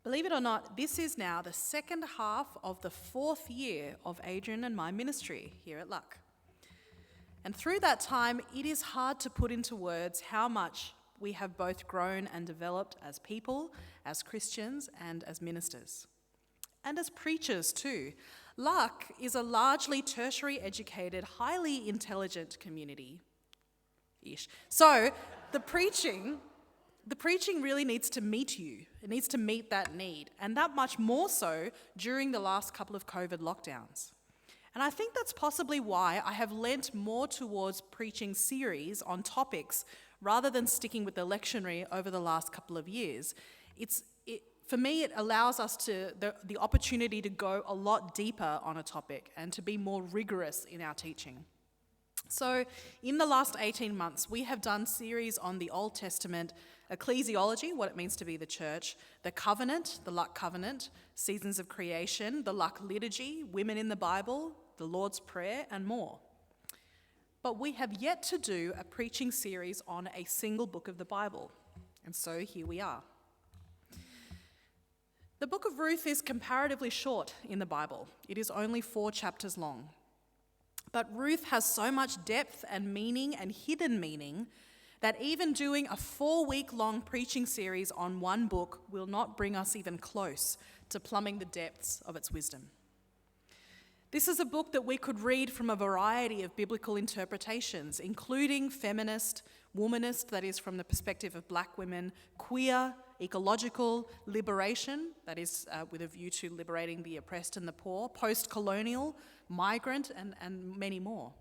Believe it or not, this is now the second half of the 4th year of Adrian and my ministry here at Luck. And through that time, it is hard to put into words how much we have both grown and developed as people, as Christians, and as ministers. And as preachers too. Luck is a largely tertiary educated, highly intelligent community-ish. So the preaching really needs to meet you. It needs to meet that need, and that much more so during the last couple of COVID lockdowns. And I think that's possibly why I have lent more towards preaching series on topics rather than sticking with the lectionary over the last couple of years. For me, it allows us the opportunity to go a lot deeper on a topic and to be more rigorous in our teaching. So in the last 18 months, we have done series on the Old Testament ecclesiology, what it means to be the church, the covenant, the Luck covenant, seasons of creation, the Luck liturgy, women in the Bible, the Lord's Prayer, and more. But we have yet to do a preaching series on a single book of the Bible. And so here we are. The book of Ruth is comparatively short in the Bible. It is only 4 chapters long. But Ruth has so much depth and meaning and hidden meaning that even doing a 4-week-long preaching series on one book will not bring us even close to plumbing the depths of its wisdom. This is a book that we could read from a variety of biblical interpretations, including feminist, womanist, that is from the perspective of black women, queer, ecological, liberation, that is with a view to liberating the oppressed and the poor, post-colonial, migrant, and many more.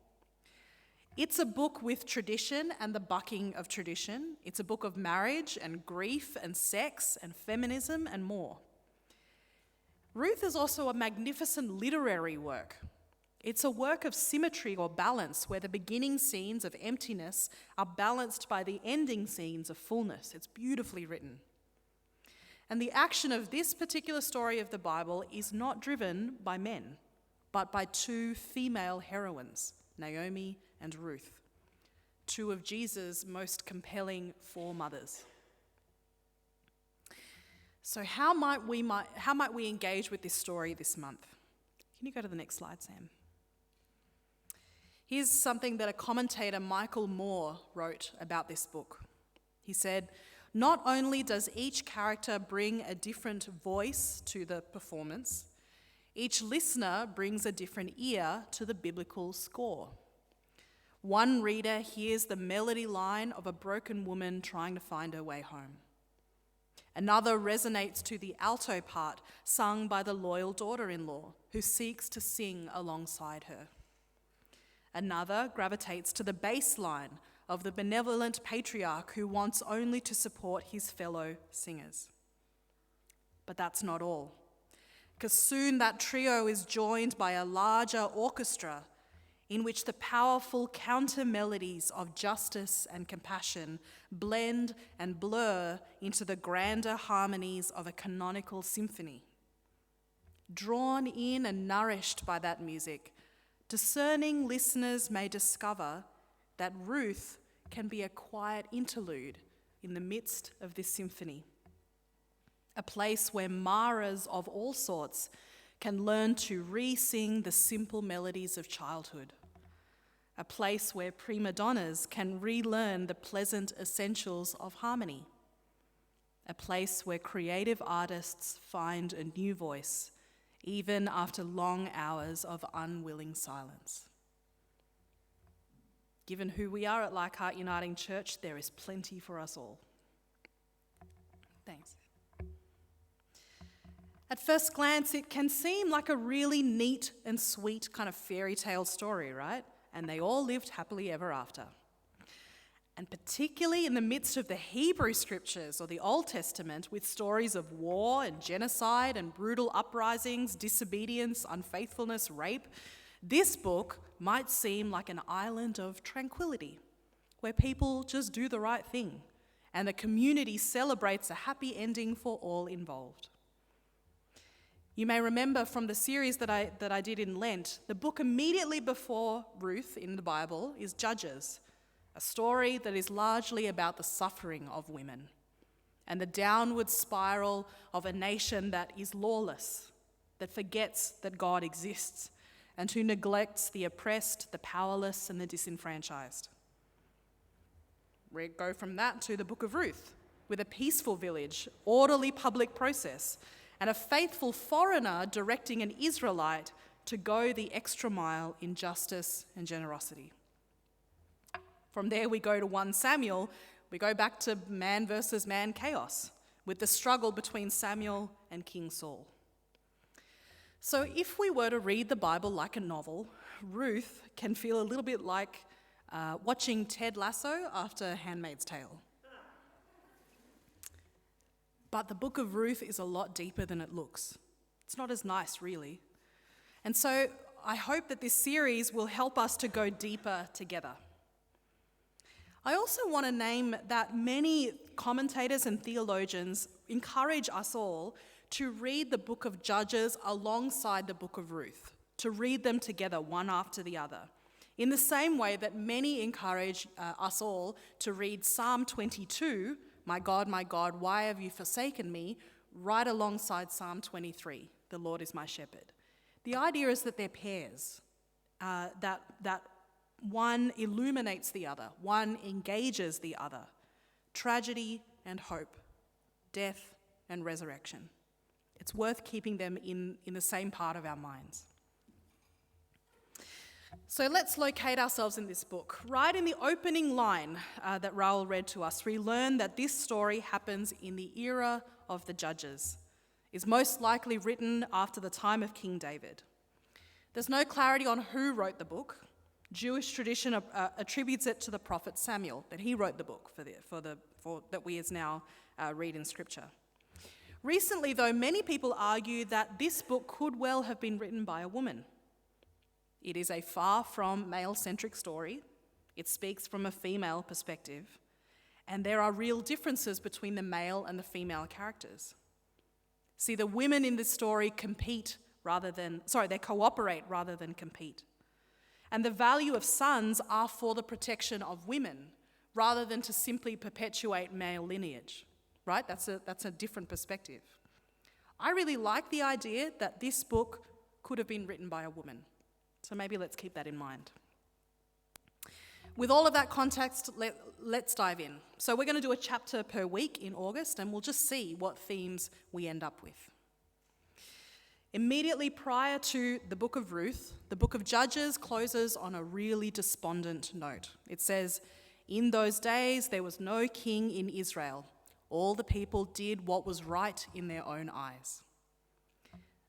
It's a book with tradition and the bucking of tradition. It's a book of marriage and grief and sex and feminism and more. Ruth is also a magnificent literary work. It's a work of symmetry or balance where the beginning scenes of emptiness are balanced by the ending scenes of fullness. It's beautifully written. And the action of this particular story of the Bible is not driven by men, but by 2 female heroines, Naomi and Ruth, 2 of Jesus' most compelling foremothers. So how might we engage with this story this month? Can you go to the next slide, Sam? Here's something that a commentator, Michael Moore, wrote about this book. He said, "Not only does each character bring a different voice to the performance, each listener brings a different ear to the biblical score. One reader hears the melody line of a broken woman trying to find her way home. Another resonates to the alto part sung by the loyal daughter-in-law who seeks to sing alongside her. Another gravitates to the bass line of the benevolent patriarch who wants only to support his fellow singers. But that's not all, because soon that trio is joined by a larger orchestra in which the powerful counter melodies of justice and compassion blend and blur into the grander harmonies of a canonical symphony. Drawn in and nourished by that music, discerning listeners may discover that Ruth can be a quiet interlude in the midst of this symphony, a place where Maras of all sorts can learn to re-sing the simple melodies of childhood, a place where prima donnas can relearn the pleasant essentials of harmony, a place where creative artists find a new voice, even after long hours of unwilling silence. Given who we are at Leichhardt Uniting Church, there is plenty for us all. Thanks. At first glance, it can seem like a really neat and sweet kind of fairy tale story, right? And they all lived happily ever after. And particularly in the midst of the Hebrew scriptures or the Old Testament, with stories of war and genocide and brutal uprisings, disobedience, unfaithfulness, rape, this book might seem like an island of tranquility, where people just do the right thing, and the community celebrates a happy ending for all involved. You may remember from the series that I did in Lent, the book immediately before Ruth in the Bible is Judges, a story that is largely about the suffering of women, and the downward spiral of a nation that is lawless, that forgets that God exists, and who neglects the oppressed, the powerless, and the disenfranchised. We go from that to the book of Ruth, with a peaceful village, orderly public process, and a faithful foreigner directing an Israelite to go the extra mile in justice and generosity. From there we go to 1 Samuel. We go back to man versus man chaos, with the struggle between Samuel and King Saul. So if we were to read the Bible like a novel, Ruth can feel a little bit like watching Ted Lasso after Handmaid's Tale. But the book of Ruth is a lot deeper than it looks. It's not as nice, really. And so I hope that this series will help us to go deeper together. I also want to name that many commentators and theologians encourage us all to read the book of Judges alongside the book of Ruth, to read them together one after the other, in the same way that many encourage us all to read Psalm 22, my God, why have you forsaken me?" right alongside Psalm 23, "The Lord is my shepherd." The idea is that they're pairs, that one illuminates the other, one engages the other. Tragedy and hope, death and resurrection. It's worth keeping them in the same part of our minds. So let's locate ourselves in this book. Right in the opening line that Raoul read to us, we learn that this story happens in the era of the Judges. It's most likely written after the time of King David. There's no clarity on who wrote the book. Jewish tradition attributes it to the prophet Samuel, that he wrote the book that we as now read in Scripture. Recently, though, many people argue that this book could well have been written by a woman. It is a far from male-centric story. It speaks from a female perspective, and there are real differences between the male and the female characters. See, the women in this story they cooperate rather than compete. And the value of sons are for the protection of women rather than to simply perpetuate male lineage, right? That's a different perspective. I really like the idea that this book could have been written by a woman. So maybe let's keep that in mind. With all of that context, let's dive in. So we're going to do a chapter per week in August, and we'll just see what themes we end up with. Immediately prior to the book of Ruth, the book of Judges closes on a really despondent note. It says, "In those days there was no king in Israel. All the people did what was right in their own eyes."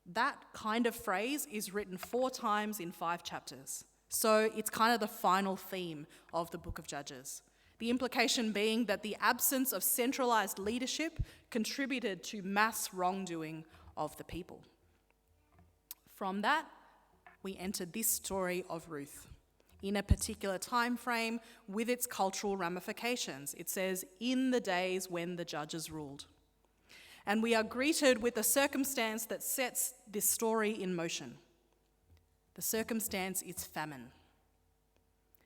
That kind of phrase is written 4 times in 5 chapters. So it's kind of the final theme of the book of Judges. The implication being that the absence of centralized leadership contributed to mass wrongdoing of the people. From that, we enter this story of Ruth in a particular time frame with its cultural ramifications. It says, "in the days when the judges ruled." And we are greeted with a circumstance that sets this story in motion. The circumstance is famine.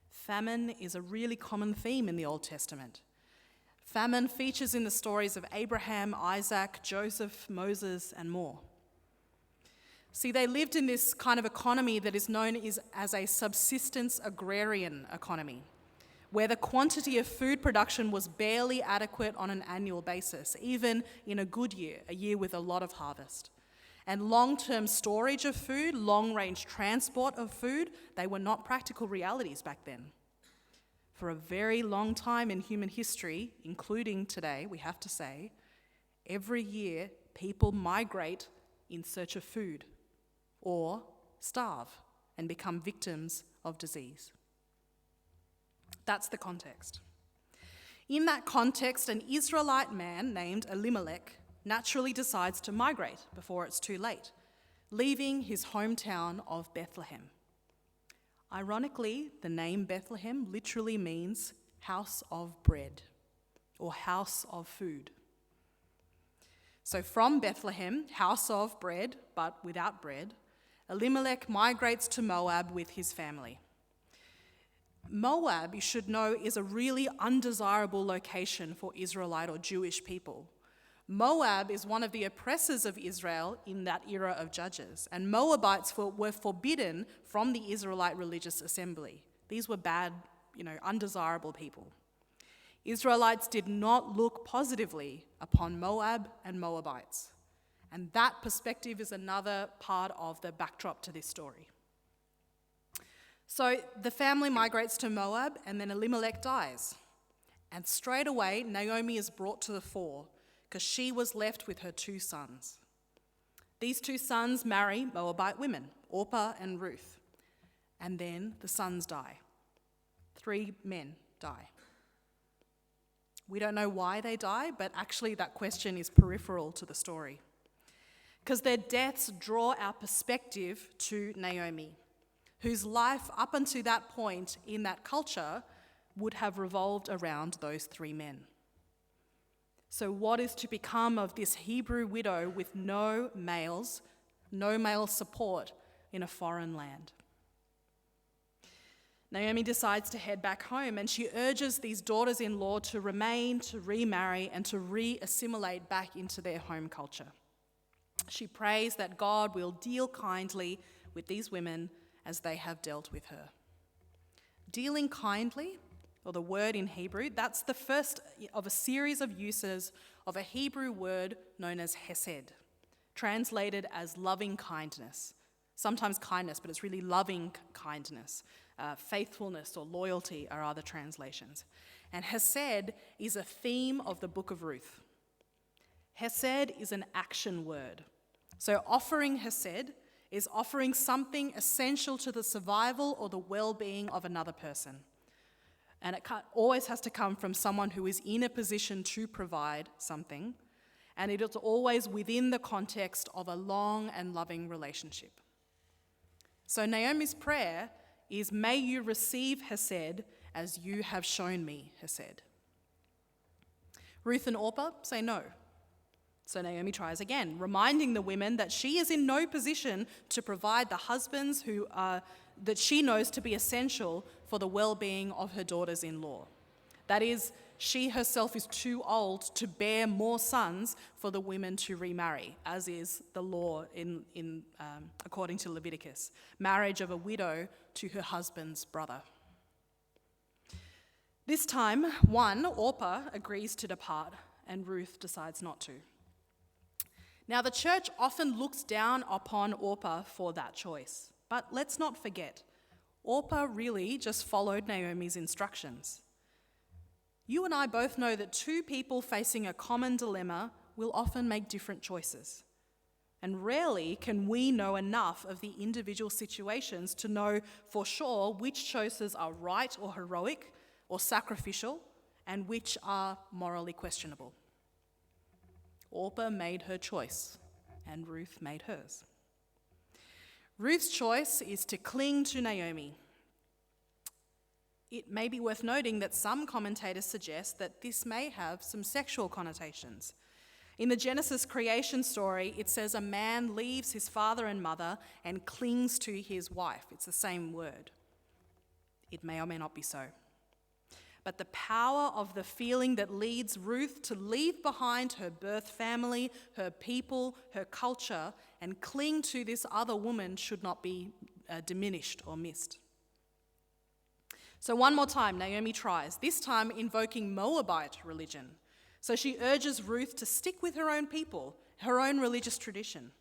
Famine is a really common theme in the Old Testament. Famine features in the stories of Abraham, Isaac, Joseph, Moses, and more. See, they lived in this kind of economy that is known as a subsistence agrarian economy, where the quantity of food production was barely adequate on an annual basis, even in a good year, a year with a lot of harvest. And long-term storage of food, long-range transport of food, they were not practical realities back then. For a very long time in human history, including today, we have to say, every year people migrate in search of food, or starve and become victims of disease. That's the context. In that context, an Israelite man named Elimelech naturally decides to migrate before it's too late, leaving his hometown of Bethlehem. Ironically, the name Bethlehem literally means house of bread or house of food. So from Bethlehem, house of bread, but without bread, Elimelech migrates to Moab with his family. Moab, you should know, is a really undesirable location for Israelite or Jewish people. Moab is one of the oppressors of Israel in that era of Judges, and Moabites were forbidden from the Israelite religious assembly. These were bad, undesirable people. Israelites did not look positively upon Moab and Moabites, and that perspective is another part of the backdrop to this story. So the family migrates to Moab, and then Elimelech dies. And straight away, Naomi is brought to the fore because she was left with her 2 sons. These 2 sons marry Moabite women, Orpah and Ruth. And then the sons die. 3 men die. We don't know why they die, but actually that question is peripheral to the story. Because their deaths draw our perspective to Naomi, whose life up until that point in that culture would have revolved around those 3 men. So what is to become of this Hebrew widow with no male support in a foreign land? Naomi decides to head back home, and she urges these daughters-in-law to remain, to remarry, and to re-assimilate back into their home culture. She prays that God will deal kindly with these women as they have dealt with her. Dealing kindly, or the word in Hebrew, that's the first of a series of uses of a Hebrew word known as Hesed, translated as loving kindness. Sometimes kindness, but it's really loving kindness. Faithfulness or loyalty are other translations. And Hesed is a theme of the book of Ruth. Hesed is an action word. So offering Hesed is offering something essential to the survival or the well-being of another person. And it always has to come from someone who is in a position to provide something, and it is always within the context of a long and loving relationship. So Naomi's prayer is, may you receive Hesed as you have shown me Hesed. Ruth and Orpah say no. So Naomi tries again, reminding the women that she is in no position to provide the husbands that she knows to be essential for the well-being of her daughters-in-law. That is, she herself is too old to bear more sons for the women to remarry, as is the law according to Leviticus, marriage of a widow to her husband's brother. This time, Orpah agrees to depart, and Ruth decides not to. Now, the church often looks down upon Orpah for that choice. But let's not forget, Orpah really just followed Naomi's instructions. You and I both know that 2 people facing a common dilemma will often make different choices. And rarely can we know enough of the individual situations to know for sure which choices are right or heroic or sacrificial and which are morally questionable. Orpah made her choice, and Ruth made hers. Ruth's choice is to cling to Naomi. It may be worth noting that some commentators suggest that this may have some sexual connotations. In the Genesis creation story, it says a man leaves his father and mother and clings to his wife. It's the same word. It may or may not be so. But the power of the feeling that leads Ruth to leave behind her birth family, her people, her culture, and cling to this other woman should not be diminished or missed. So one more time, Naomi tries, this time invoking Moabite religion. So she urges Ruth to stick with her own people, her own religious tradition.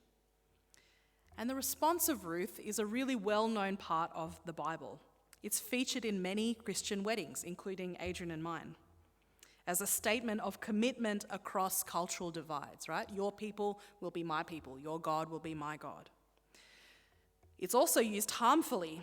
And the response of Ruth is a really well-known part of the Bible. It's featured in many Christian weddings, including Adrian and mine, as a statement of commitment across cultural divides, right? Your people will be my people. Your God will be my God. It's also used harmfully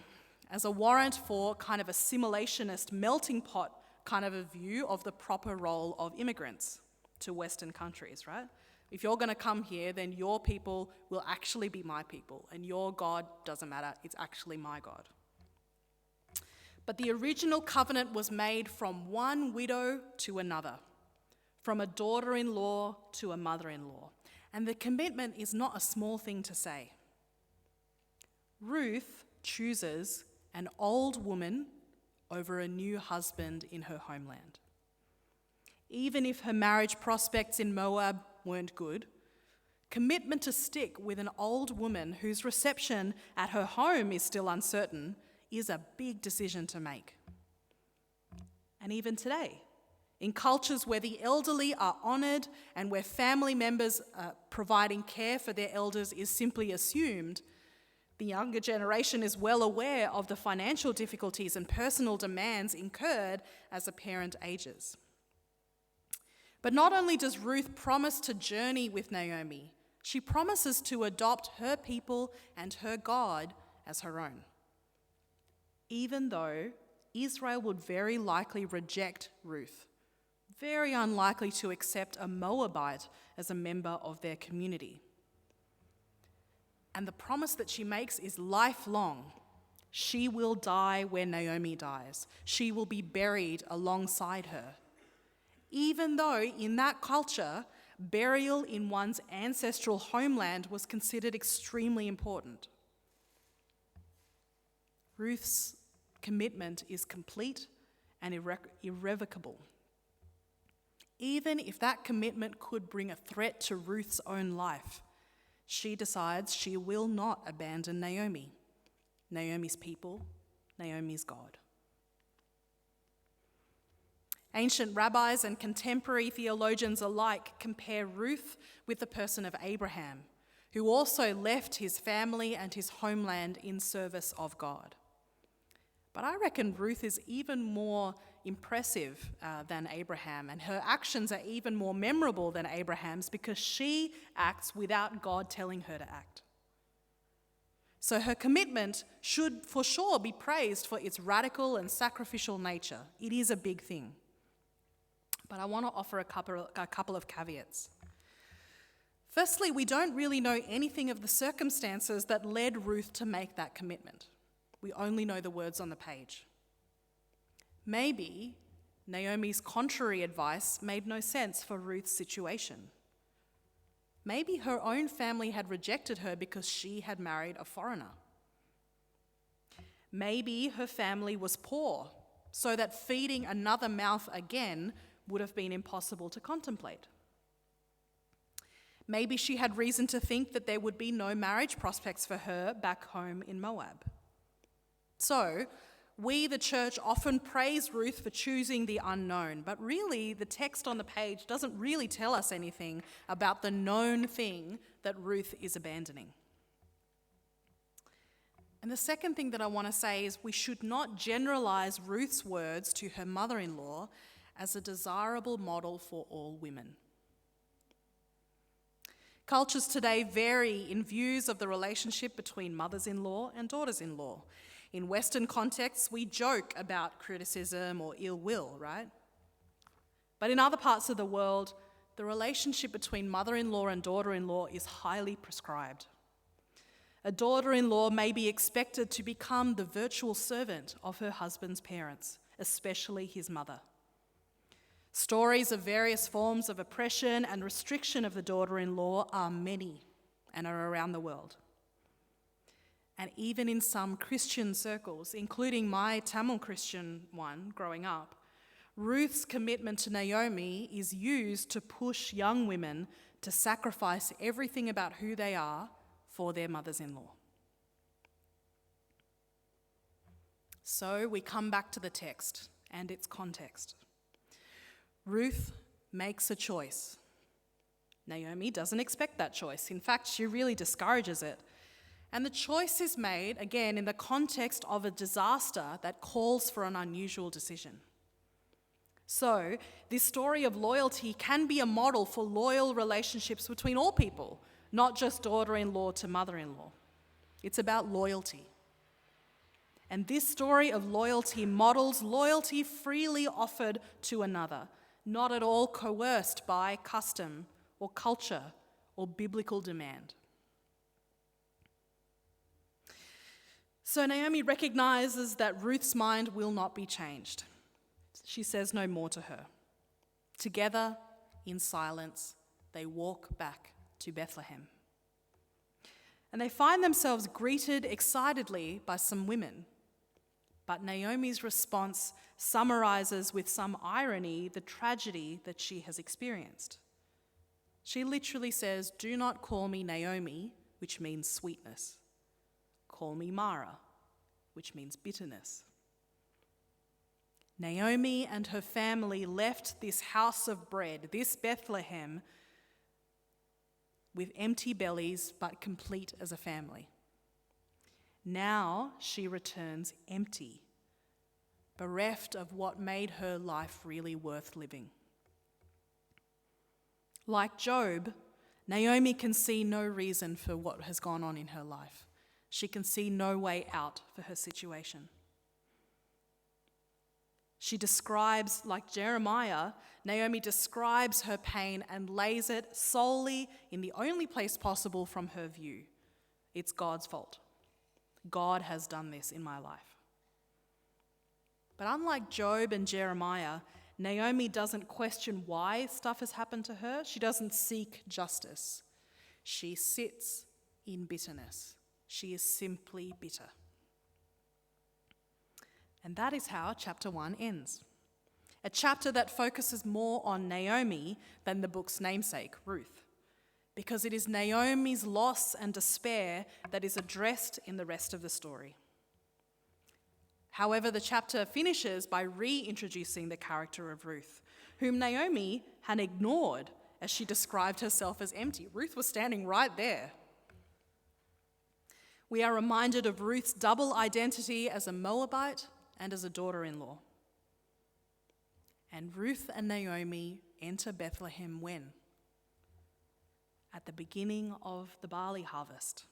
as a warrant for kind of assimilationist melting pot kind of a view of the proper role of immigrants to Western countries, right? If you're going to come here, then your people will actually be my people, and your God doesn't matter. It's actually my God. But the original covenant was made from one widow to another, from a daughter-in-law to a mother-in-law. And the commitment is not a small thing to say. Ruth chooses an old woman over a new husband in her homeland. Even if her marriage prospects in Moab weren't good, commitment to stick with an old woman whose reception at her home is still uncertain is a big decision to make. And even today, in cultures where the elderly are honoured and where family members providing care for their elders is simply assumed, the younger generation is well aware of the financial difficulties and personal demands incurred as a parent ages. But not only does Ruth promise to journey with Naomi, she promises to adopt her people and her God as her own. Even though Israel would very likely reject Ruth, very unlikely to accept a Moabite as a member of their community. And the promise that she makes is lifelong. She will die where Naomi dies. She will be buried alongside her. Even though in that culture, burial in one's ancestral homeland was considered extremely important. Ruth's commitment is complete and irrevocable. Even if that commitment could bring a threat to Ruth's own life, she decides she will not abandon Naomi, Naomi's people, Naomi's God. Ancient rabbis and contemporary theologians alike compare Ruth with the person of Abraham, who also left his family and his homeland in service of God. But I reckon Ruth is even more impressive than Abraham, and her actions are even more memorable than Abraham's because she acts without God telling her to act. So her commitment should for sure be praised for its radical and sacrificial nature. It is a big thing. But I want to offer a couple of caveats. Firstly, we don't really know anything of the circumstances that led Ruth to make that commitment. We only know the words on the page. Maybe Naomi's contrary advice made no sense for Ruth's situation. Maybe her own family had rejected her because she had married a foreigner. Maybe her family was poor, so that feeding another mouth again would have been impossible to contemplate. Maybe she had reason to think that there would be no marriage prospects for her back home in Moab. So, we, the church, often praise Ruth for choosing the unknown, but really the text on the page doesn't really tell us anything about the known thing that Ruth is abandoning. And the second thing that I want to say is we should not generalize Ruth's words to her mother-in-law as a desirable model for all women. Cultures today vary in views of the relationship between mothers-in-law and daughters-in-law. In Western contexts, we joke about criticism or ill will, right? But in other parts of the world, the relationship between mother-in-law and daughter-in-law is highly prescribed. A daughter-in-law may be expected to become the virtual servant of her husband's parents, especially his mother. Stories of various forms of oppression and restriction of the daughter-in-law are many and are around the world. And even in some Christian circles, including my Tamil Christian one growing up, Ruth's commitment to Naomi is used to push young women to sacrifice everything about who they are for their mothers-in-law. So we come back to the text and its context. Ruth makes a choice. Naomi doesn't expect that choice. In fact, she really discourages it. And the choice is made, again, in the context of a disaster that calls for an unusual decision. So, this story of loyalty can be a model for loyal relationships between all people, not just daughter-in-law to mother-in-law. It's about loyalty. And this story of loyalty models loyalty freely offered to another, not at all coerced by custom or culture or biblical demand. So Naomi recognizes that Ruth's mind will not be changed. She says no more to her. Together, in silence, they walk back to Bethlehem. And they find themselves greeted excitedly by some women. But Naomi's response summarizes with some irony the tragedy that she has experienced. She literally says, "Do not call me Naomi," which means sweetness. "Call me Mara," which means bitterness. Naomi and her family left this house of bread, this Bethlehem, with empty bellies but complete as a family. Now she returns empty, bereft of what made her life really worth living. Like Job, Naomi can see no reason for what has gone on in her life. She can see no way out for her situation. She describes, like Jeremiah, Naomi describes her pain and lays it solely in the only place possible from her view. It's God's fault. God has done this in my life. But unlike Job and Jeremiah, Naomi doesn't question why stuff has happened to her. She doesn't seek justice. She sits in bitterness. She is simply bitter. And that is how chapter 1 ends. A chapter that focuses more on Naomi than the book's namesake, Ruth, because it is Naomi's loss and despair that is addressed in the rest of the story. However, the chapter finishes by reintroducing the character of Ruth, whom Naomi had ignored as she described herself as empty. Ruth was standing right there. We are reminded of Ruth's double identity as a Moabite and as a daughter-in-law. And Ruth and Naomi enter Bethlehem when? At the beginning of the barley harvest.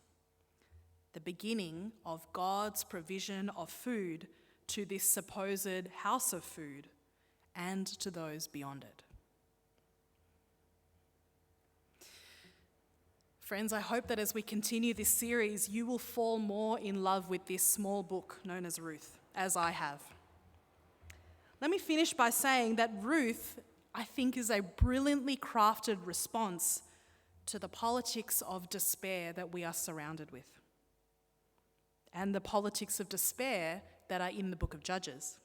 The beginning of God's provision of food to this supposed house of food and to those beyond it. Friends, I hope that as we continue this series, you will fall more in love with this small book known as Ruth, as I have. Let me finish by saying that Ruth, I think, is a brilliantly crafted response to the politics of despair that we are surrounded with, and the politics of despair that are in the book of Judges.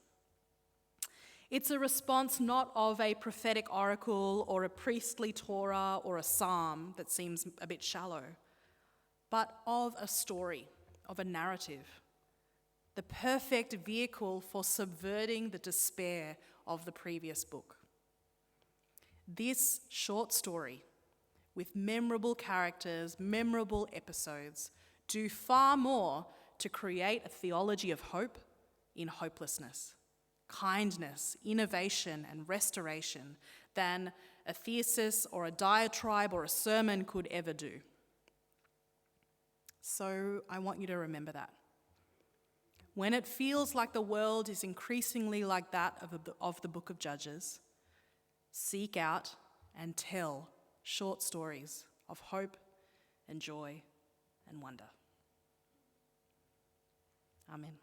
It's a response not of a prophetic oracle or a priestly Torah or a psalm that seems a bit shallow, but of a story, of a narrative, the perfect vehicle for subverting the despair of the previous book. This short story, with memorable characters, memorable episodes, do far more to create a theology of hope in hopelessness, kindness, innovation, and restoration than a thesis or a diatribe or a sermon could ever do. So I want you to remember that. When it feels like the world is increasingly like that of the book of Judges, seek out and tell short stories of hope and joy and wonder. Amen.